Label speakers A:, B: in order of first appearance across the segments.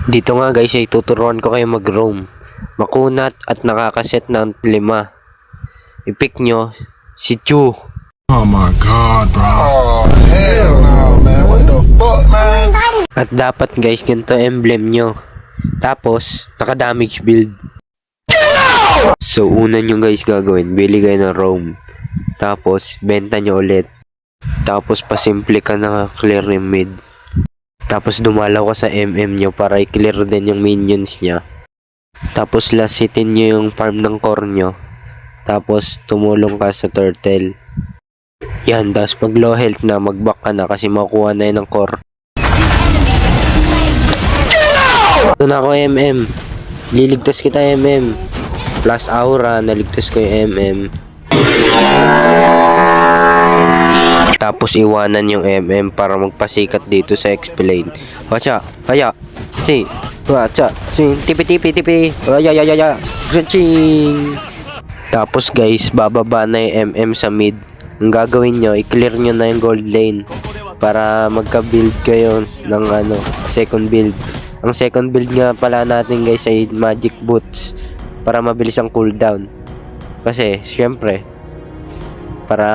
A: Dito nga guys ay tuturuan ko kayo mag-roam. Makunat at nakakaset ng 5. I-pick nyo si Chu.
B: Oh my god, bro. Oh, hell no, man. What the fuck, man?
A: At dapat guys ganito emblem nyo. Tapos naka-damage build. So una nyo guys gagawin, bili kayo ng roam. Tapos benta nyo ulit. Tapos pasimple ka na clear yung mid. Tapos dumalaw ka sa MM nyo para i-clear din yung minions niya. Tapos last hitin nyo yung farm ng core nyo. Tapos tumulong ka sa turtle. Yan, tapos pag low health na, mag-back ka na kasi makuha na yun ng core. Ito na ako MM. Liligtas kita MM. Plus aura, naligtas ko yung MM. Tapos iwanan yung MM para magpasikat dito sa X-Plane. Wacha, kaya, si, wacha, si, tipi, ayayayaya, crunching. Tapos guys, bababa na yung MM sa mid. Ang gagawin nyo, i-clear nyo na yung gold lane para magka-build kayo ng second build. Ang second build nga pala natin guys ay magic boots para mabilis ang cooldown. Kasi, syempre, para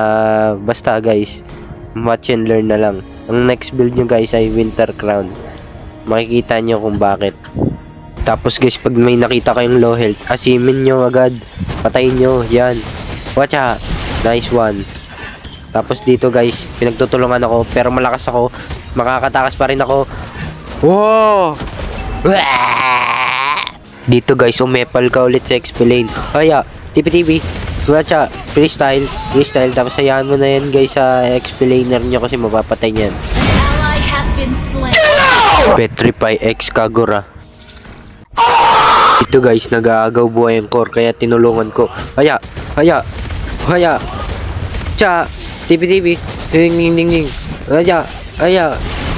A: basta guys, watch and learn na lang. Ang next build nyo guys ay Winter Crown. Makikita nyo kung bakit. Tapos guys, pag may nakita kayong low health, asimin nyo agad. Patayin nyo, yan. Watch out. Nice one. Tapos dito guys, pinagtutulungan ako, pero malakas ako. Makakatakas pa rin ako. Wow! Dito guys, umepal ka ulit sa X-Plane. Kaya, tipi-tipi. Watch out. Freestyle. Tapos hayaan mo na yan guys sa X-Planer nyo kasi mapapatay niyan. Petrify X Kagura. Ito guys, nag-aagaw buhay ang core kaya tinulungan ko. Kaya. Cha. Tipi-tipi. Ding. Kaya.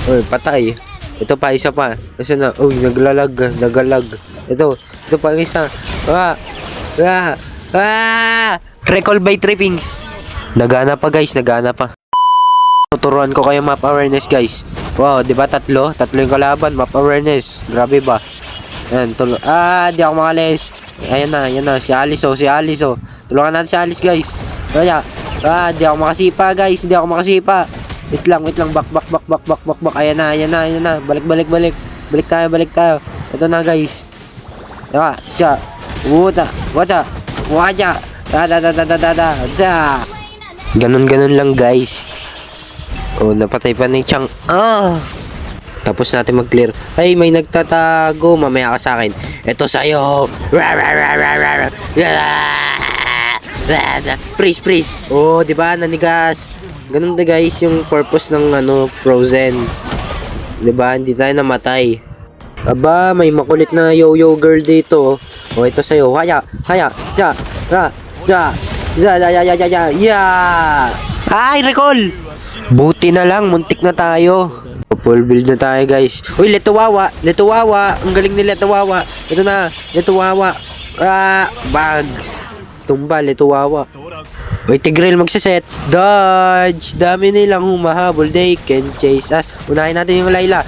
A: Oy, patay. Ito pa, isa pa. Kasi na, nagalag. Ito pa isa. Recall by trippings. Nagana pa guys, tuturuan ko kayo map awareness guys. Wow, di ba tatlo yung kalaban, map awareness. Grabe ba? Ayan, di ako makalis. Ayan na, si Alice. Tulungan natin si Alice guys. Kaya, di ako makasipa guys, Wait lang, back. Ayan na. Balik. Balik tayo. Ito na guys. Diba, siya. Wacha. Ganun lang guys. Napatay pa ni Chang. Tapos natin mag-clear. Ay, may nagtatago. Mamaya ka sa akin. Ito sa'yo. Freeze. Diba? Nanigas. Ganun na guys yung purpose ng Frozen. Diba? Hindi tayo namatay. Aba, may makulit na yo-yo girl dito. Ito sa'yo. Haya. Ay, recall! Buti na lang, muntik na tayo. Full build na tayo guys. Uy, Letuwawa. Ang galing ni Letuwawa. Ito na, Letuwawa. Bags. Tumba, Letuwawa. Uy, Tigreal magsaset. Dodge. Dami nilang humahabol. They can chase us. Unahin natin yung Layla.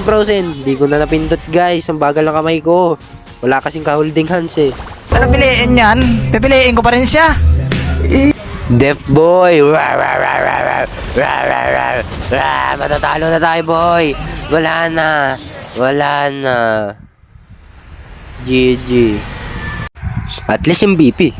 A: Frozen. Hindi ko na napindot guys. Ang bagal ng kamay ko. Wala kasing ka-holding hands eh.
C: Ano piliin yan? Pipiliin ko pa rin siya.
A: Def boy. Matatalo na tayo boy. Wala na. GG. At least MVP.